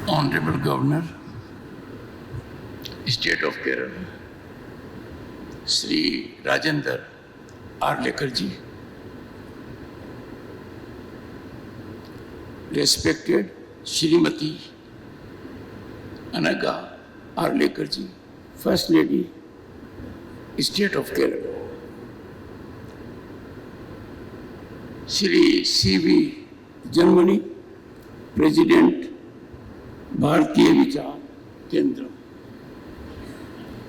Honorable Governor, State of Kerala, Sri Rajendra Arlekarji, respected Srimati Anaga Arlekarji, First Lady, State of Kerala, Sri C.V. Germany, President, Bharatiya Vichar Kendra,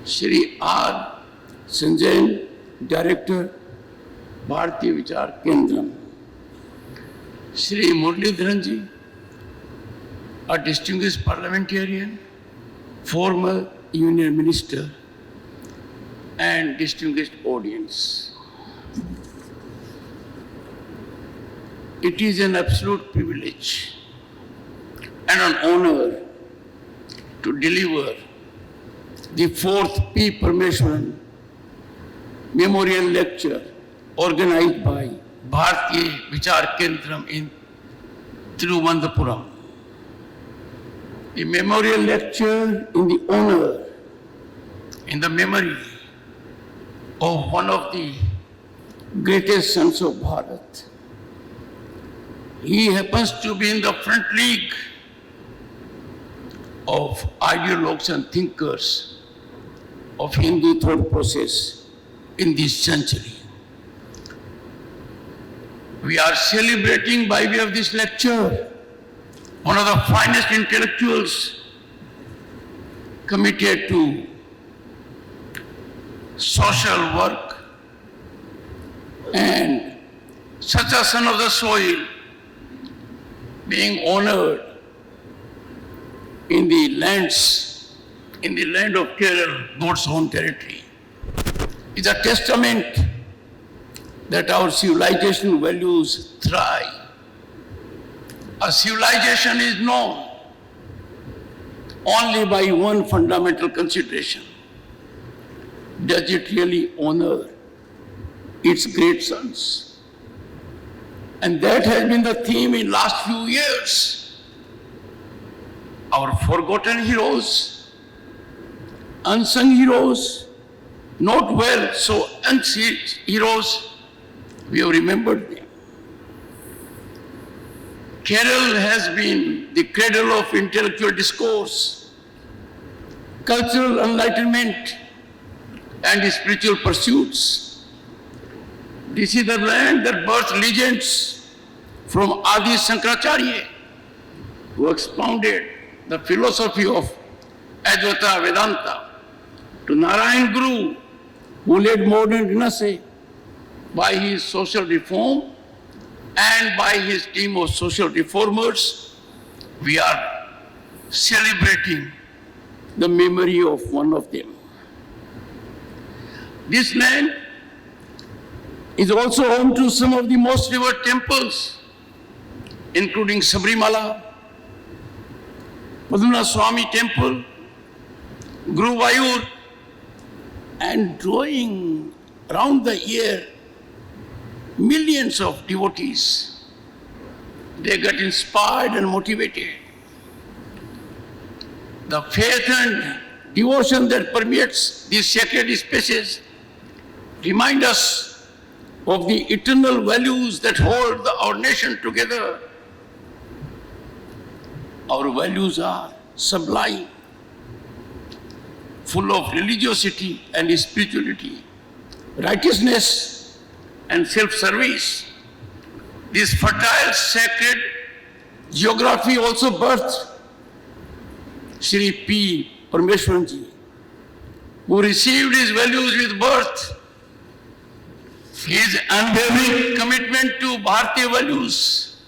Shri R. Sanjayan, Director, Bharatiya Vichar Kendra, Shri Muralidharan ji, a distinguished parliamentarian, former Union Minister, and distinguished audience. It is an absolute privilege and an honor to deliver the 4th P. Parameswaran Memorial Lecture organized by Bharatiya Vichar Kendram in Thiruvananthapuram. The memorial lecture in the honor, in the memory of one of the greatest sons of Bharat. He happens to be in the front league of ideologues and thinkers of Hindu thought process in this century. We are celebrating by way of this lecture one of the finest intellectuals committed to social work, and such a son of the soil being honored in the land of Kerala, God's own territory, is a testament that our civilization values thrive. A civilization is known only by one fundamental consideration. Does it really honor its great sons? And that has been the theme in last few years. Our forgotten heroes, unsung heroes, not well so unseen heroes, we have remembered them. Kerala has been the cradle of intellectual discourse, cultural enlightenment, and spiritual pursuits. This is the land that birthed legends from Adi Shankaracharya, who expounded the philosophy of Advaita Vedanta, to Narayan Guru, who led modern Renaissance by his social reform and by his team of social reformers. We are celebrating the memory of one of them. This land is also home to some of the most revered temples, including Sabrimala, Padma Swami Temple, Guruvayur, and drawing around the year millions of devotees. They get inspired and motivated. The faith and devotion that permeates these sacred spaces remind us of the eternal values that hold our nation together. Our values are sublime, full of religiosity and spirituality, righteousness and self-service. This fertile, sacred geography also birthed Shri P. Parameswaran ji, who received his values with birth. His unwavering commitment to Bharatiya values,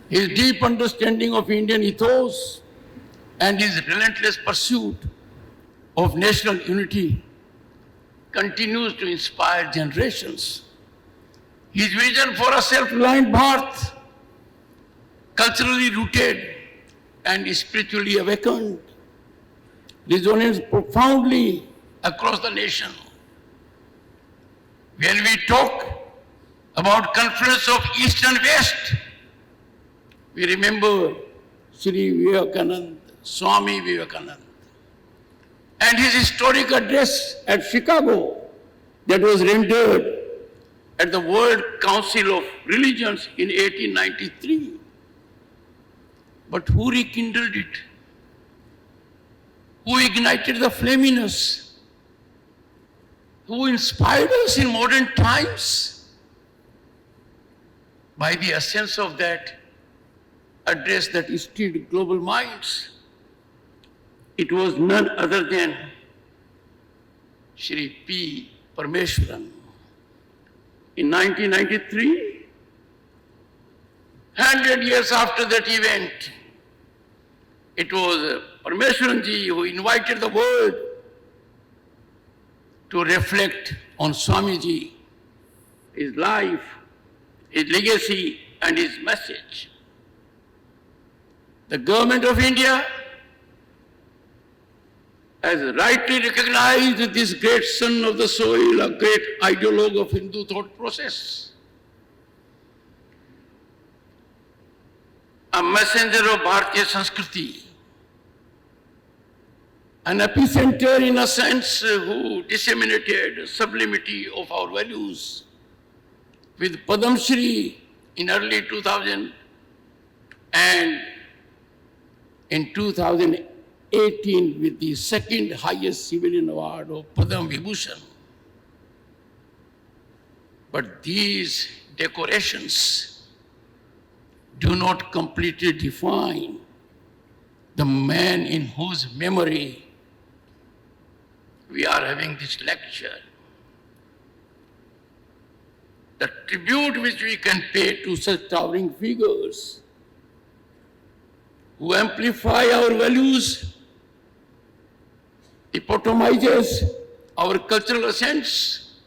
his deep understanding of Indian ethos, and his relentless pursuit of national unity continues to inspire generations. His vision for a self-reliant Bharat, culturally rooted and spiritually awakened, resonates profoundly across the nation. When we talk about confluence of East and West, we remember Sri Vivekanand, Swami Vivekanand, and his historic address at Chicago that was rendered at the World Council of Religions in 1893. But who rekindled it? Who ignited the flame in us? Who inspired us in modern times? By the essence of that address that stirred global minds, it was none other than Shri P. Parameswaran. In 1993, 100 years after that event, it was Parameswaran ji who invited the world to reflect on Swamiji, his life, his legacy, and his message. The government of India has rightly recognized this great son of the soil, a great ideologue of Hindu thought process, a messenger of Bharatiya Sanskriti, an epicenter in a sense who disseminated sublimity of our values with Padam Shri in early 2000 and in 2018 with the second highest civilian award of Padam Vibhushan. But these decorations do not completely define the man in whose memory we are having this lecture. The tribute which we can pay to such towering figures who amplify our values, epitomizes our cultural essence,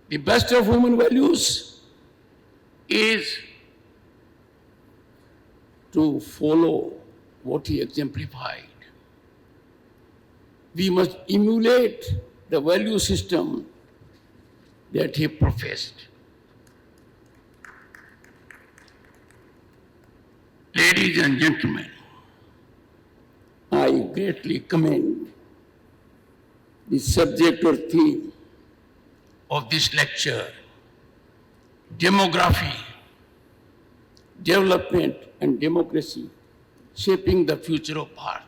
the best of human values, is to follow what he exemplified. We must emulate the value system that he professed. Ladies and gentlemen, I greatly commend the subject or theme of this lecture, demography, development and democracy, shaping the future of Bharat.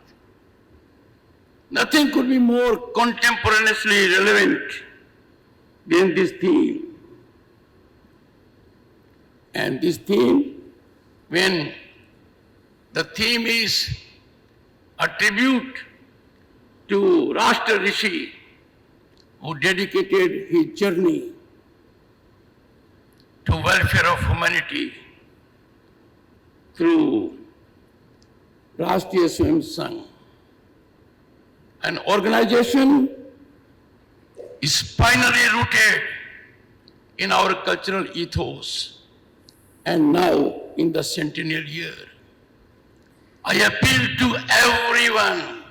Nothing could be more contemporaneously relevant than this theme. And this theme, when the theme is a tribute to Rashtra Rishi, who dedicated his journey to welfare of humanity through Rashtriya Swayam Sangh, an organization spinally rooted in our cultural ethos, and now in the centennial year. I appeal to everyone.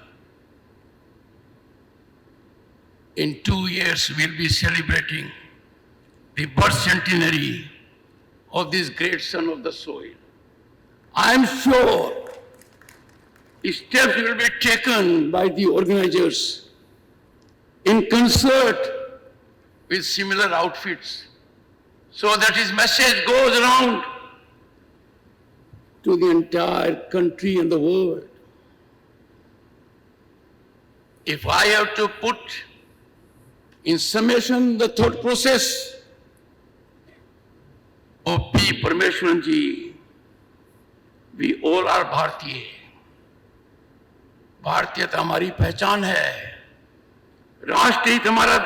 In 2 years, we'll be celebrating the birth centenary of this great son of the soil. I'm sure steps will be taken by the organizers in concert with similar outfits so that his message goes around to the entire country and the world. If I have to put in summation the thought process of P. Parameswaran ji, we all are Bharatiya. भारतीयता हमारी पहचान है, राष्ट्र हित हमारा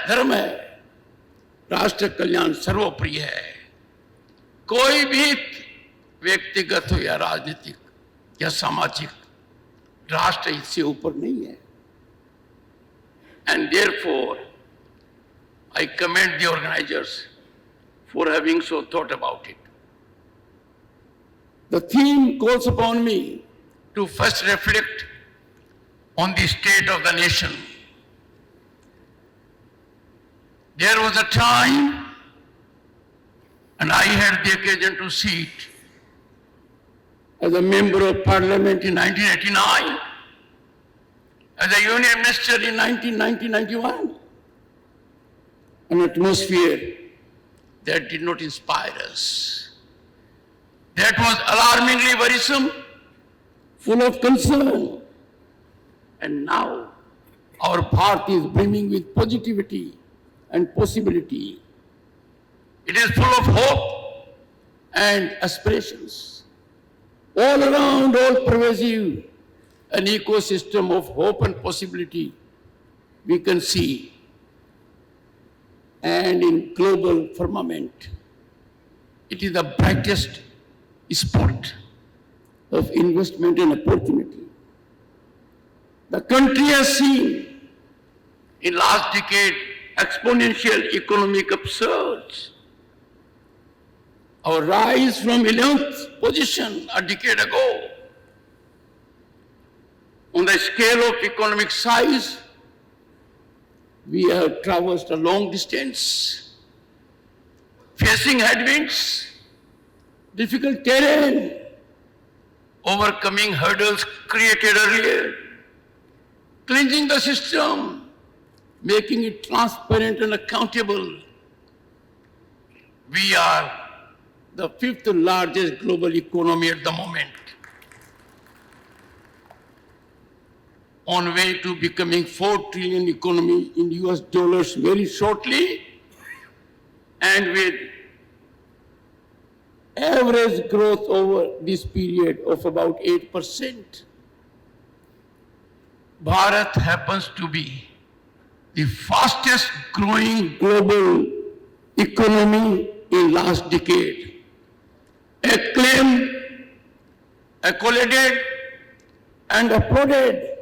धर्म है, राष्ट्र कल्याण सर्वोपरि है। कोई भी व्यक्तिगत हो या राजनीतिक या सामाजिक राष्ट्र हित से ऊपर नहीं है। And therefore, I commend the organizers for having so thought about it. The theme calls upon me to first reflect on the state of the nation. There was a time, and I had the occasion to see it, as a member of parliament in 1989, as a union minister in 1991, an atmosphere that did not inspire us. That was alarmingly worrisome, full of concern. And now our Bharat is brimming with positivity and possibility. It is full of hope and aspirations. All around, all pervasive, an ecosystem of hope and possibility we can see. And in global firmament, it is the brightest spot of investment and opportunity. The country has seen in last decade exponential economic upsurge. Our rise from 11th position a decade ago on the scale of economic size, we have traversed a long distance, facing headwinds, difficult terrain, overcoming hurdles created earlier, cleansing the system, making it transparent and accountable. We are the 5th largest global economy at the moment, on way to becoming $4 trillion economy in US dollars very shortly, and with average growth over this period of about 8%. Bharat happens to be the fastest growing global economy in last decade. Acclaimed, accoladed, and applauded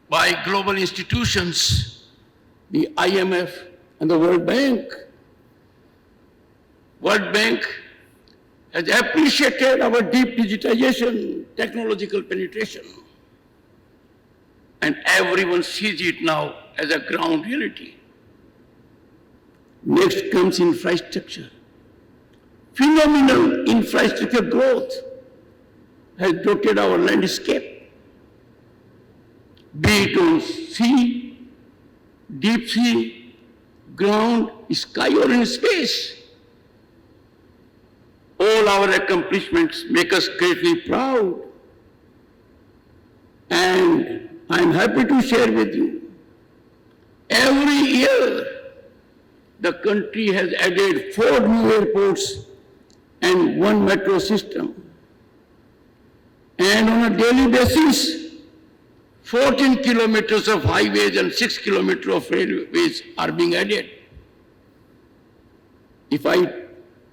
by global institutions, the IMF and the World Bank. World Bank has appreciated our deep digitization, technological penetration, and everyone sees it now as a ground reality. Next comes infrastructure. Phenomenal infrastructure growth has dotted our landscape, be it on sea, deep sea, ground, sky, or in space. All our accomplishments make us greatly proud. And I'm happy to share with you, every year the country has added 4 new airports and 1 metro system. And on a daily basis, 14 kilometers of highways and 6 kilometers of railways are being added. If I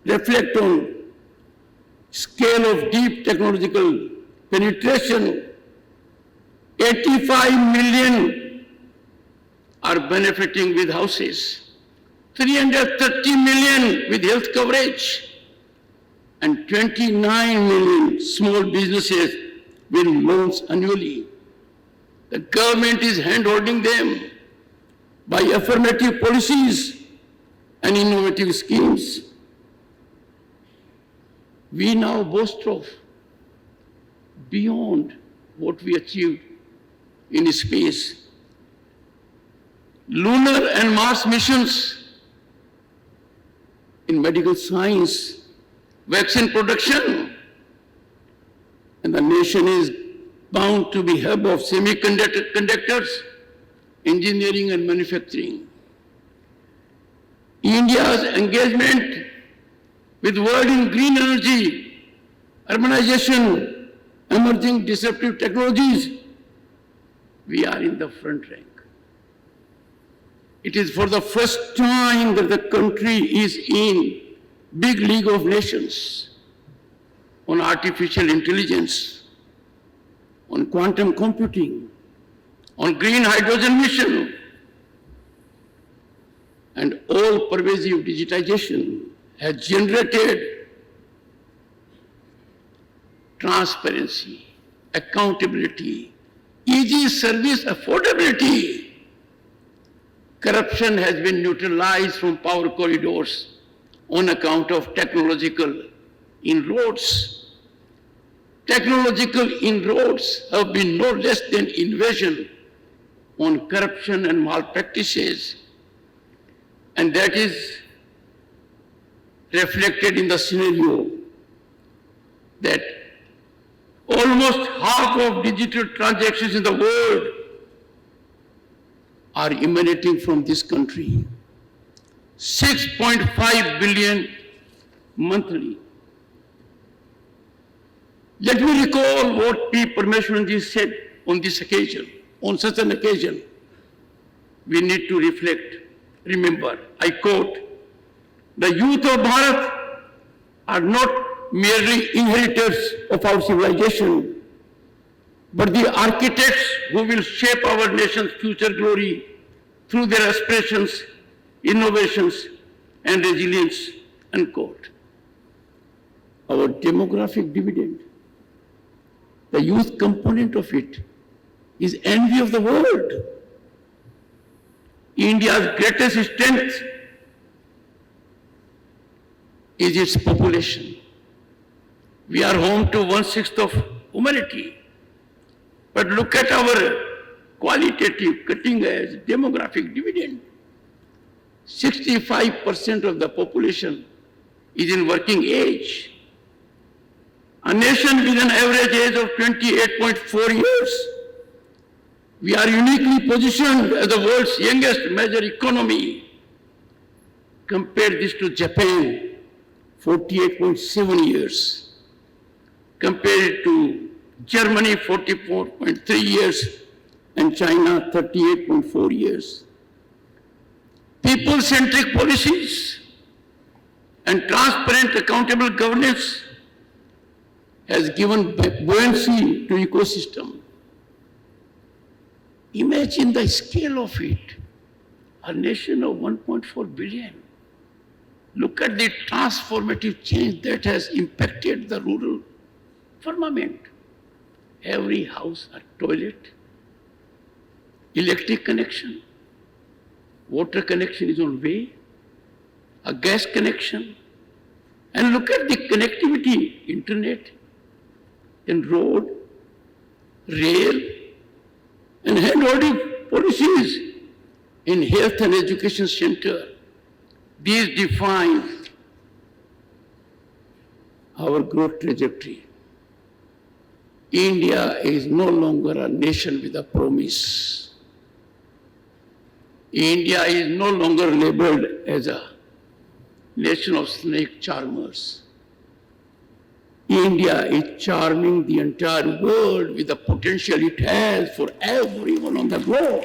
reflect on scale of deep technological penetration, 85 million are benefiting with houses, 330 million with health coverage, and 29 million small businesses with loans annually. The government is hand-holding them by affirmative policies and innovative schemes. We now boast of beyond what we achieved in space. Lunar and Mars missions in medical science, vaccine production, and the nation is bound to be hub of semiconductors, engineering and manufacturing. India's engagement with world in green energy, urbanization, emerging disruptive technologies, we are in the front rank. It is for the first time that the country is in big league of nations on artificial intelligence, on quantum computing, on green hydrogen mission, and all pervasive digitization has generated transparency, accountability, easy service affordability. Corruption has been neutralized from power corridors on account of technological inroads. technological inroads have been no less than invasion on corruption and malpractices, and that is reflected in the scenario that almost half of digital transactions in the world are emanating from this country. 6.5 billion monthly. Let me recall what P. Parameswaran said on this occasion. On such an occasion, we need to reflect. Remember, I quote, "The youth of Bharat are not merely inheritors of our civilization, but the architects who will shape our nation's future glory through their aspirations, innovations, and resilience," unquote. Our demographic dividend, the youth component of it, is envy of the world. India's greatest strength is its population. We are home to 1/6 of humanity. But look at our qualitative, cutting-edge demographic dividend. 65% of the population is in working age. A nation with an average age of 28.4 years. We are uniquely positioned as the world's youngest major economy. Compare this to Japan, 48.7 years. Compare it to Germany, 44.3 years, and China, 38.4 years. People-centric policies and transparent, accountable governance has given buoyancy to ecosystem. Imagine the scale of it. A nation of 1.4 billion. Look at the transformative change that has impacted the rural firmament. Every house a toilet, electric connection, water connection is on way, a gas connection, and look at the connectivity, internet, and road, rail, and hand-holding policies in health and education center. These define our growth trajectory. India is no longer a nation with a promise. India is no longer labeled as a nation of snake charmers. India is charming the entire world with the potential it has for everyone on the globe.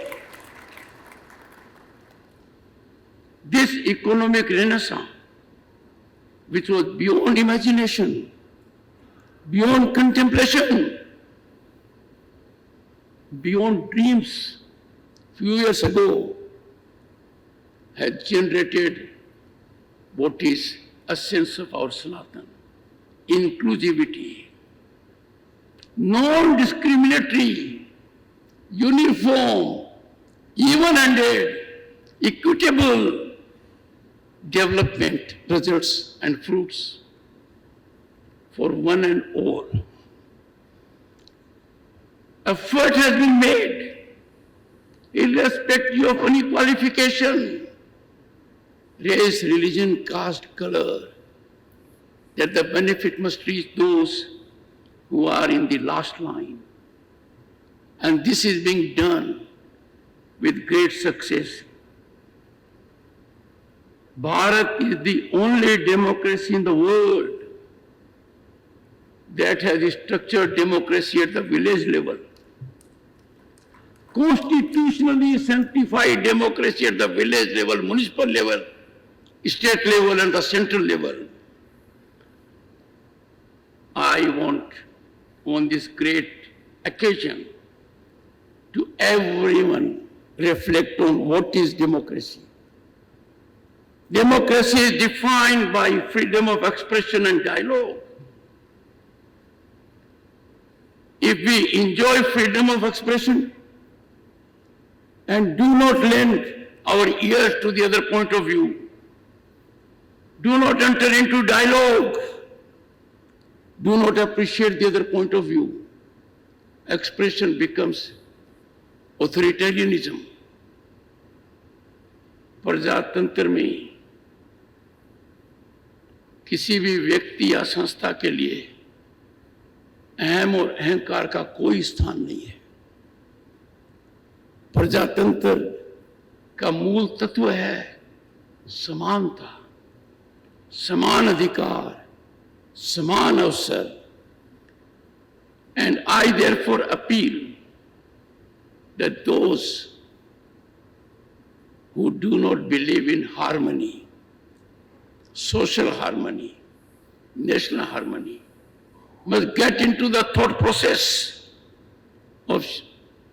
This economic renaissance, which was beyond imagination, beyond contemplation, beyond dreams few years ago, has generated what is a sense of our Sanatan. Inclusivity, non-discriminatory, uniform, even-handed, equitable development results and fruits for one and all. Effort has been made, irrespective of any qualification, race, religion, caste, color, that the benefit must reach those who are in the last line. And this is being done with great success. Bharat is the only democracy in the world that has a structured democracy at the village level, constitutionally sanctified democracy at the village level, municipal level, state level, and the central level. I want, on this great occasion, to everyone reflect on what is democracy. Democracy is defined by freedom of expression and dialogue. If we enjoy freedom of expression and do not lend our ears to the other point of view, do not enter into dialogue, do not appreciate the other point of view, expression becomes authoritarianism. प्रजातंत्र में किसी भी व्यक्ति या संस्था के लिए अहम और अहंकार का कोई स्थान नहीं है। प्रजातंत्र का मूल तत्व है समानता, समान अधिकार, समान अवसर। And I therefore appeal that those who do not believe in harmony, social harmony, national harmony, must get into the thought process of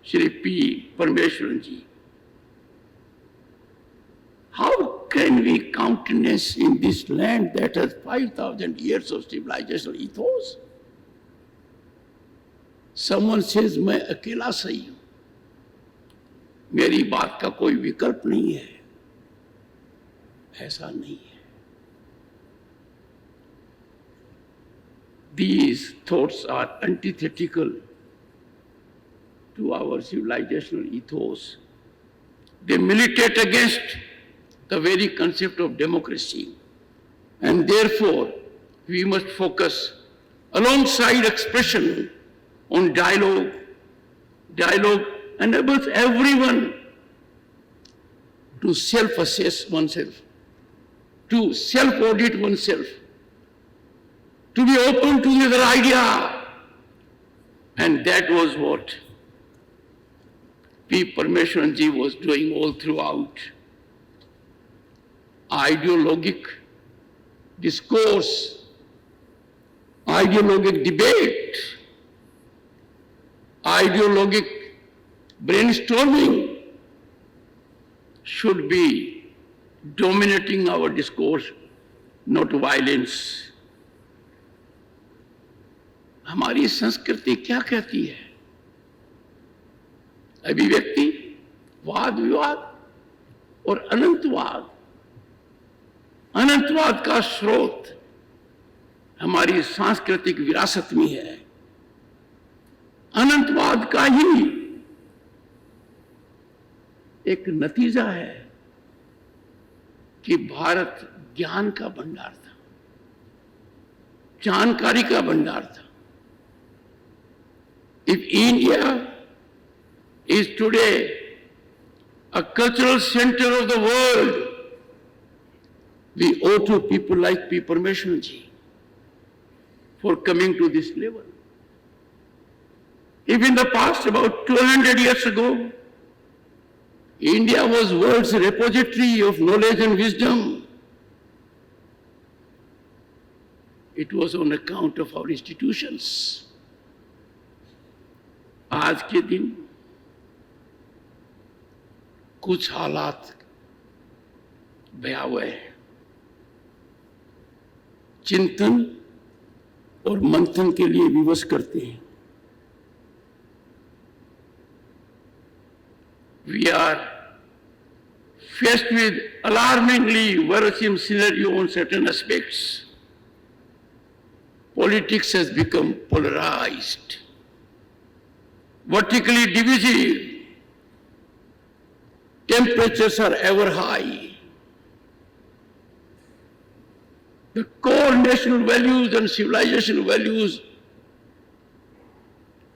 Shri P. Parameswaran ji. How can we countenance in this land that has 5,000 years of civilizational ethos? Someone says, मैं अकेला सही हूं, मेरी बात का कोई विकल्प नहीं है। ऐसा नहीं है। These thoughts are antithetical to our civilizational ethos. They militate against the very concept of democracy. And therefore, we must focus alongside expression on dialogue. Dialogue enables everyone to self-assess oneself, to self-audit oneself, to be open to the other idea. And that was what P. Parameswaran ji was doing all throughout. Ideologic discourse, ideologic debate, ideologic brainstorming should be dominating our discourse, not violence. हमारी संस्कृति क्या कहती है? अभिव्यक्ति, वाद विवाद और अनंतवाद। अनंतवाद का स्रोत हमारी सांस्कृतिक विरासत में है। अनंतवाद का ही एक नतीजा है कि भारत ज्ञान का भंडार था, जानकारी का भंडार था। If India is today a cultural center of the world, we owe to people like P. Parameswaran ji for coming to this level. If in the past, about 200 years ago, India was world's repository of knowledge and wisdom, it was on account of our institutions. आज के दिन कुछ हालात भयावह हैं। चिंतन और मंथन के लिए विवश करते हैं। We are faced with alarmingly worrisome scenario on certain aspects. Politics has become polarized, vertically divisive. Temperatures are ever high. The core national values and civilizational values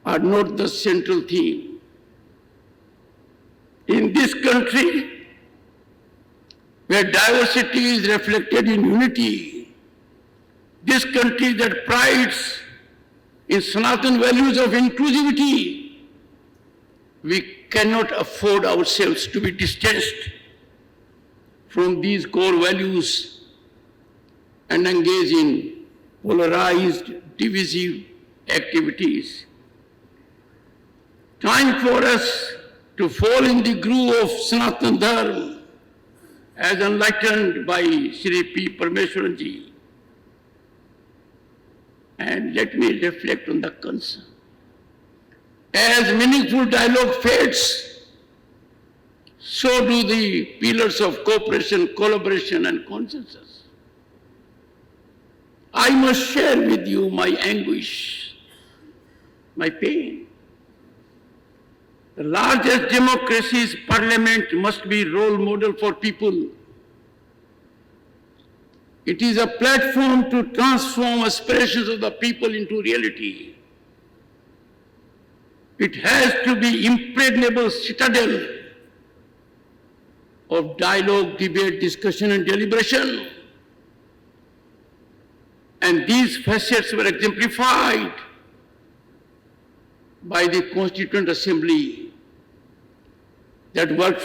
are not the central theme. In this country, where diversity is reflected in unity, this country that prides in Sanatan values of inclusivity, we cannot afford ourselves to be distanced from these core values and engage in polarized, divisive activities. Time for us to fall in the groove of Sanatan Dharma as enlightened by Shri P. Parameswaran ji. And let me reflect on the concern. As meaningful dialogue fades, so do the pillars of cooperation, collaboration, and consensus. I must share with you my anguish, my pain. The largest democracy's parliament must be role model for people. It is a platform to transform aspirations of the people into reality. It has to be impregnable citadel of dialogue, debate, discussion, and deliberation. And these facets were exemplified by the Constituent Assembly that worked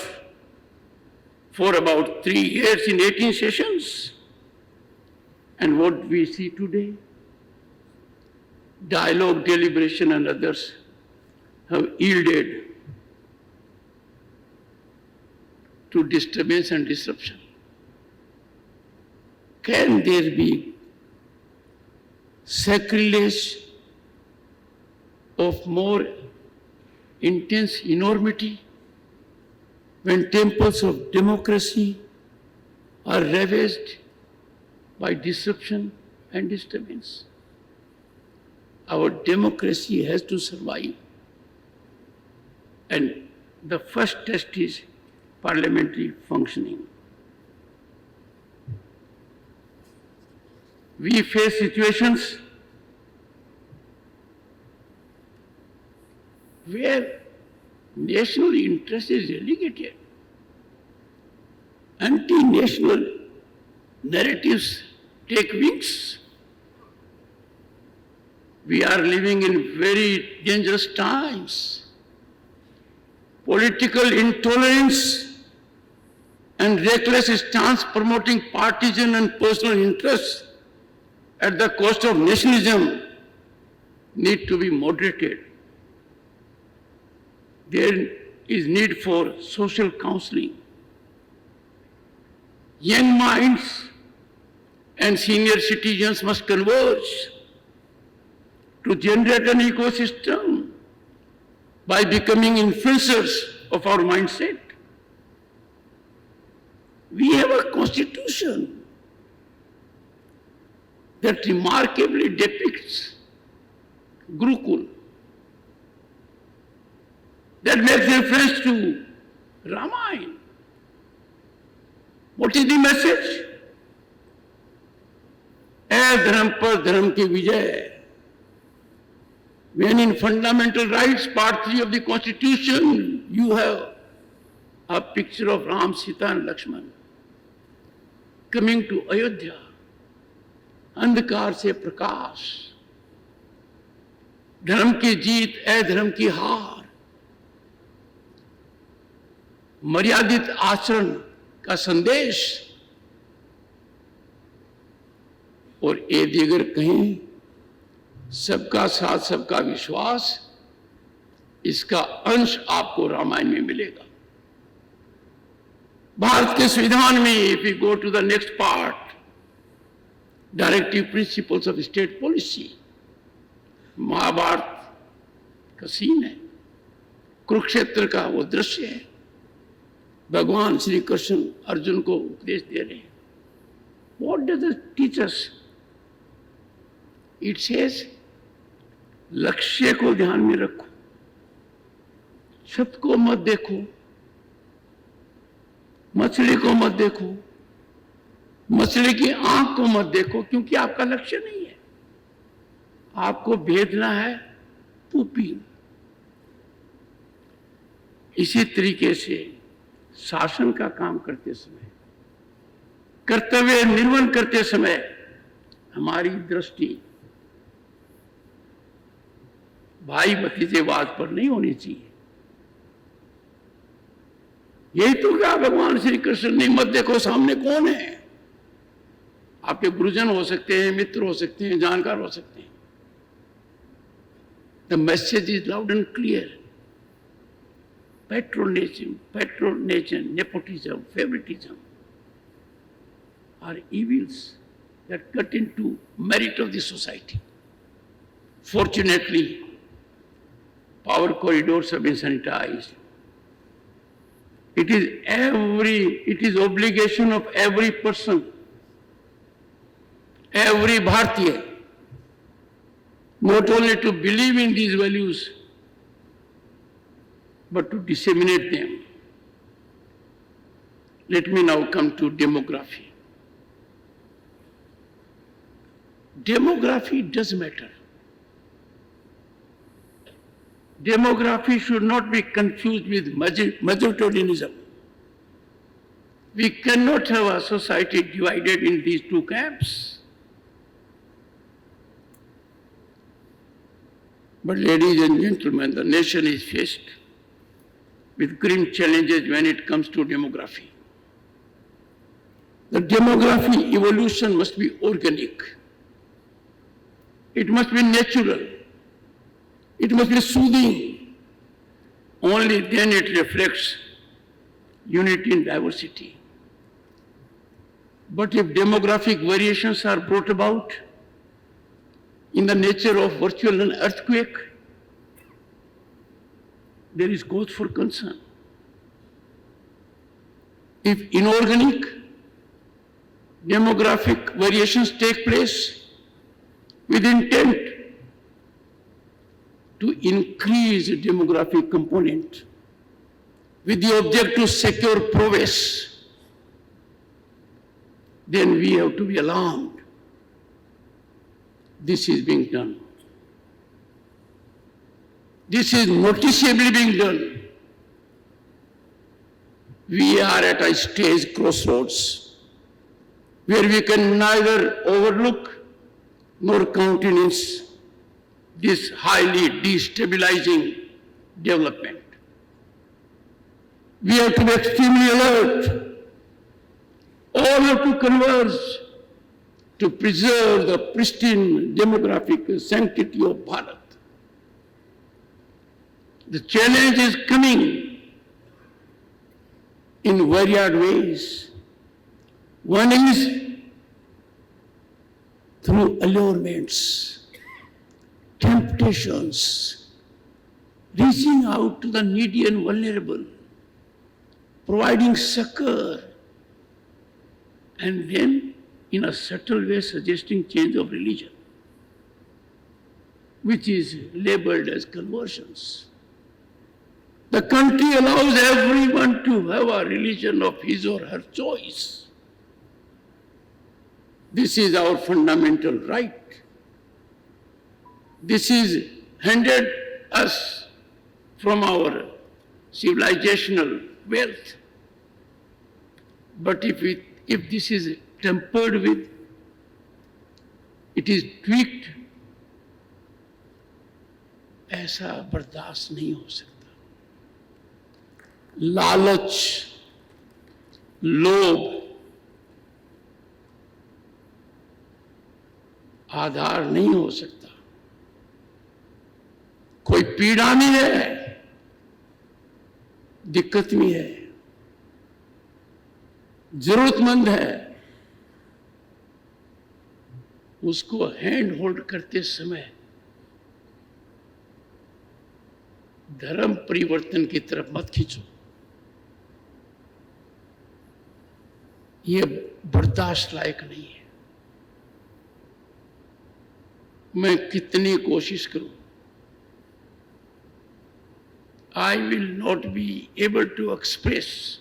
for about 3 years in 18 sessions. And what we see today, dialogue, deliberation, and others have yielded to disturbance and disruption. Can there be sacrilege of more intense enormity when temples of democracy are ravaged by disruption and disturbance? Our democracy has to survive. And the first test is parliamentary functioning. We face situations where national interest is relegated. Anti-national narratives take wings. We are living in very dangerous times. Political intolerance and reckless stance promoting partisan and personal interests at the cost of nationalism need to be moderated. There is need for social counseling. Young minds and senior citizens must converge to generate an ecosystem by becoming influencers of our mindset. We have a constitution that remarkably depicts Gurukul, that makes reference to Ramayana. What is the message? A dharam par dharam ki vijay. When in fundamental rights, part 3 of the Constitution, you have a picture of Ram, Sita and Lakshman coming to Ayodhya, अंधकार से प्रकाश, धर्म की जीत, अधर्म की हार, मर्यादित आचरण का संदेश, और ये दीगर कहें सबका साथ सबका विश्वास, इसका अंश आपको रामायण में मिलेगा। भारत के संविधान में if we go to the next part, directive principles of state policy, Mahabharat का सीन है, कुरुक्षेत्र का वो दृश्य है, भगवान श्री कृष्ण अर्जुन को उपदेश दे रहे हैं। What does it teach us? It says, लक्ष्य को ध्यान में रखो, छत को मत देखो, मछली को मत देखो, मछली की आंख को मत देखो, क्योंकि आपका लक्ष्य नहीं है। आपको भेदना है पुपील। इसी तरीके से शासन का काम करते समय, कर्तव्य निर्वहन करते समय हमारी दृष्टि भाई भतीजेवाद पर नहीं होनी चाहिए। यही तो क्या भगवान श्री कृष्ण ने मत देखो सामने कौन है। आपके गुरुजन हो सकते हैं, मित्र हो सकते हैं, जानकार हो सकते हैं। The message is loud and clear. patronage, nepotism, favoritism are evils that cut into merit of the society. Fortunately, power corridors have been sanitized. It is obligation of every person every Bharatiya not only to believe in these values, but to disseminate them. Let me now come to demography. Demography does matter. Demography should not be confused with majoritarianism. We cannot have a society divided in these two camps. But ladies and gentlemen, the nation is faced with grim challenges when it comes to demography. The demography evolution must be organic. It must be natural. It must be soothing. Only then it reflects unity in diversity. But if demographic variations are brought about in the nature of virtual an earthquake, there is cause for concern. If inorganic demographic variations take place with intent to increase the demographic component with the object to secure progress, then we have to be alarmed. This is being done. This is noticeably being done. We are at a stage crossroads where we can neither overlook nor countenance this highly destabilizing development. We have to be extremely alert. All have to converge to preserve the pristine demographic sanctity of Bharat. The challenge is coming in varied ways. One is through allurements, temptations, reaching out to the needy and vulnerable, providing succor, and then in a subtle way suggesting change of religion, which is labeled as conversions. The country allows everyone to have a religion of his or her choice. This is our fundamental right. This is handed us from our civilizational wealth. But if this is tempered with, it is tweaked, ऐसा बर्दाश्त नहीं हो सकता. लालच, लोभ आधार नहीं हो सकता. कोई पीड़ा में है, दिक्कत में है, जरूरतमंद है, उसको हैंड होल्ड करते समय धर्म परिवर्तन की तरफ मत खींचो. ये बर्दाश्त लायक नहीं है. मैं कितनी कोशिश करूं, I will not be able to express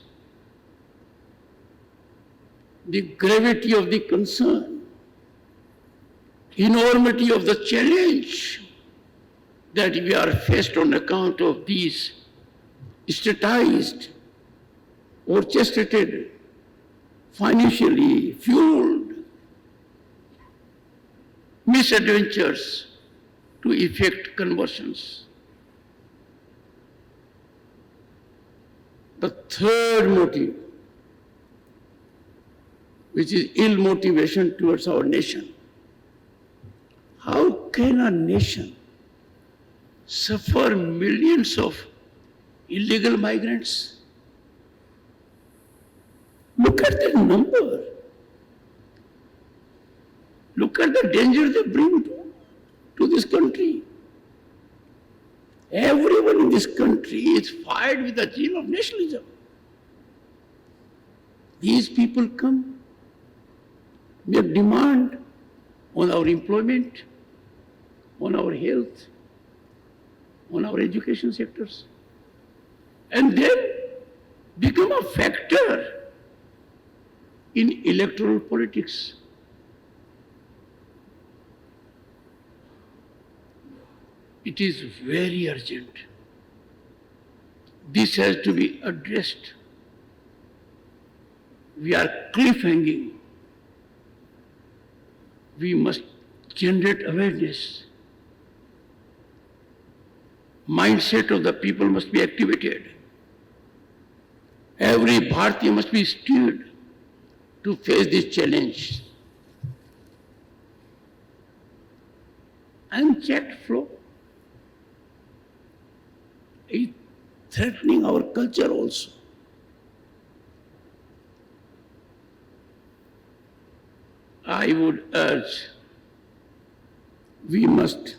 the gravity of the concern, enormity of the challenge that we are faced on account of these statized, orchestrated, financially fueled misadventures to effect conversions. The third motive, which is ill motivation towards our nation. How can a nation suffer millions of illegal migrants? Look at the number. Look at the danger they bring to this country. Everyone in this country is fired with the zeal of nationalism. These people come, they demand on our employment, on our health, on our education sectors, and then become a factor in electoral politics. It is very urgent. This has to be addressed. We are cliff-hanging. We must generate awareness. Mindset of the people must be activated. Every Bharatiya must be stirred to face this challenge. Unchecked flow is threatening our culture also. I would urge we must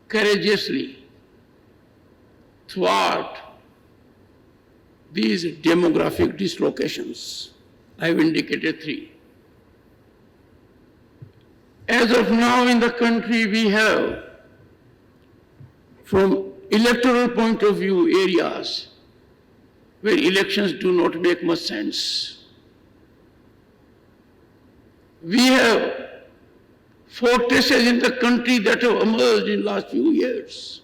courageously thwart these demographic dislocations. I have indicated 3. As of now in the country, we have, from electoral point of view, areas where elections do not make much sense. We have fortresses in the country that have emerged in the last few years,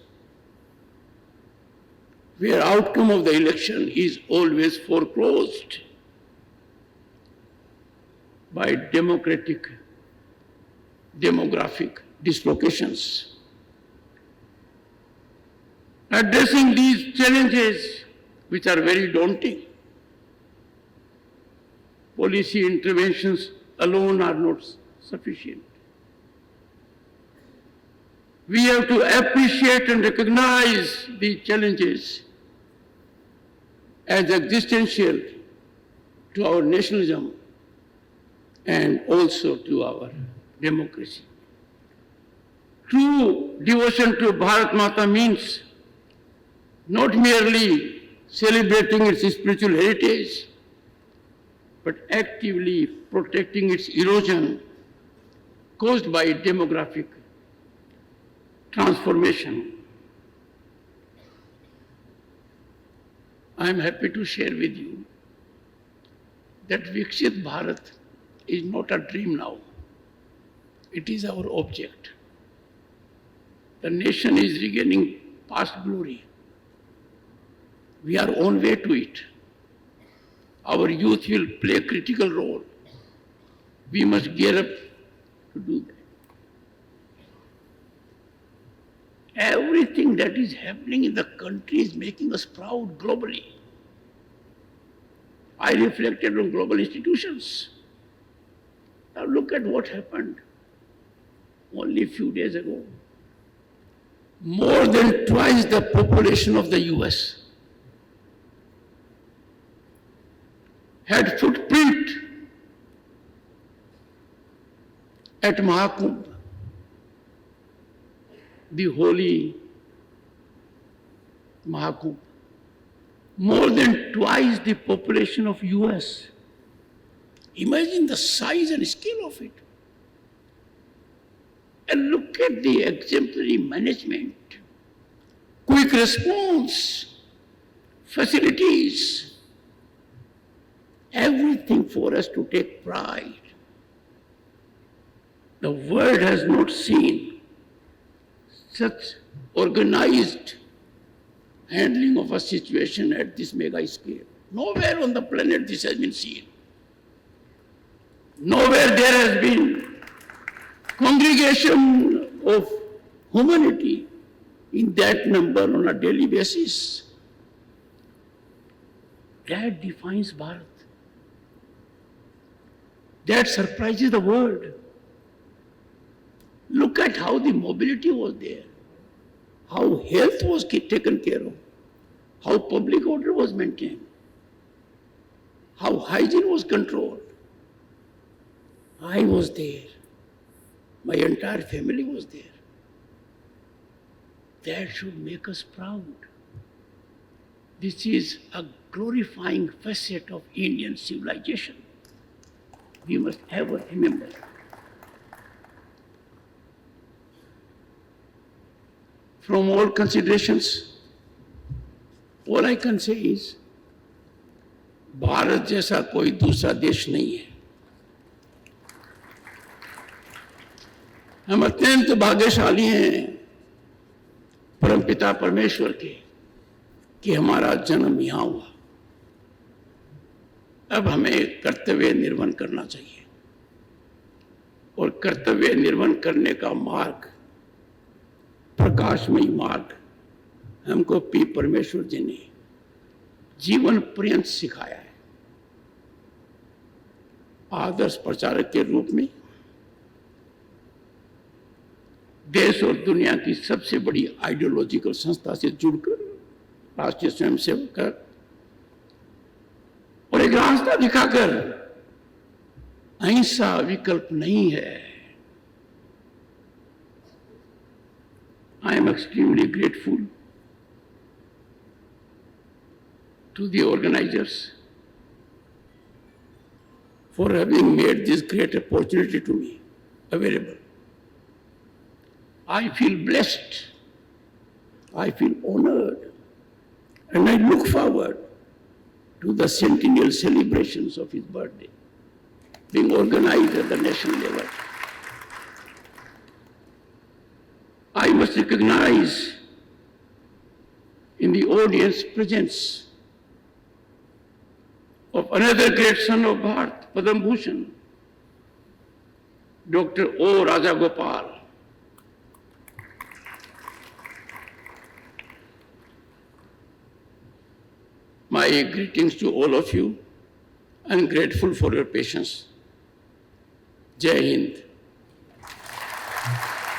where outcome of the election is always foreclosed by demographic dislocations. Addressing these challenges, which are very daunting, policy interventions alone are not sufficient. We have to appreciate and recognize these challenges as existential to our nationalism and also to our democracy. True devotion to Bharat Mata means not merely celebrating its spiritual heritage, but actively protecting its erosion caused by demographic transformation. I am happy to share with you that Viksit Bharat is not a dream now. It is our object. The nation is regaining past glory. We are on way to it. Our youth will play a critical role. We must gear up to do that. Everything that is happening in the country is making us proud globally. I reflected on global institutions. Now look at what happened only a few days ago. More than twice the population of the US had footprint at Mahakumbh, the holy Mahakumbh. More than twice the population of US. Imagine the size and scale of it. And look at the exemplary management, quick response, facilities, everything for us to take pride. The world has not seen such organized handling of a situation at this mega scale. Nowhere on the planet this has been seen. Nowhere there has been congregation of humanity in that number on a daily basis. That defines Bharat. That surprises the world. Look at how the mobility was there, how health was taken care of, how public order was maintained, how hygiene was controlled. I was there. My entire family was there. That should make us proud. This is a glorifying facet of Indian civilization. We must ever remember. from all considerations, all I can say is, Bharat जैसा कोई दूसरा देश नहीं है। हम अत्यंत भाग्यशाली हैं परमपिता परमेश्वर के कि हमारा जन्म यहाँ हुआ। अब हमें कर्तव्य निर्वहन करना चाहिए और कर्तव्य निर्वहन करने का मार्ग, प्रकाशमयी मार्ग, हमको पी परमेश्वर जी ने जीवन पर्यंत सिखाया है। आदर्श प्रचारक के रूप में देश और दुनिया की सबसे बड़ी आइडियोलॉजिकल संस्था से जुड़कर राष्ट्रीय स्वयंसेवक कर और एक रास्ता दिखाकर, अहिंसा विकल्प नहीं है। I am extremely grateful to the organizers for having made this great opportunity to me available. I feel blessed, I feel honored, and I look forward to the centennial celebrations of his birthday being organized at the national level. I must recognize in the audience presence of another great son of Bharat, Padma Bhushan, Dr. O. Rajagopal. My greetings to all of you. I am grateful for your patience. Jai Hind.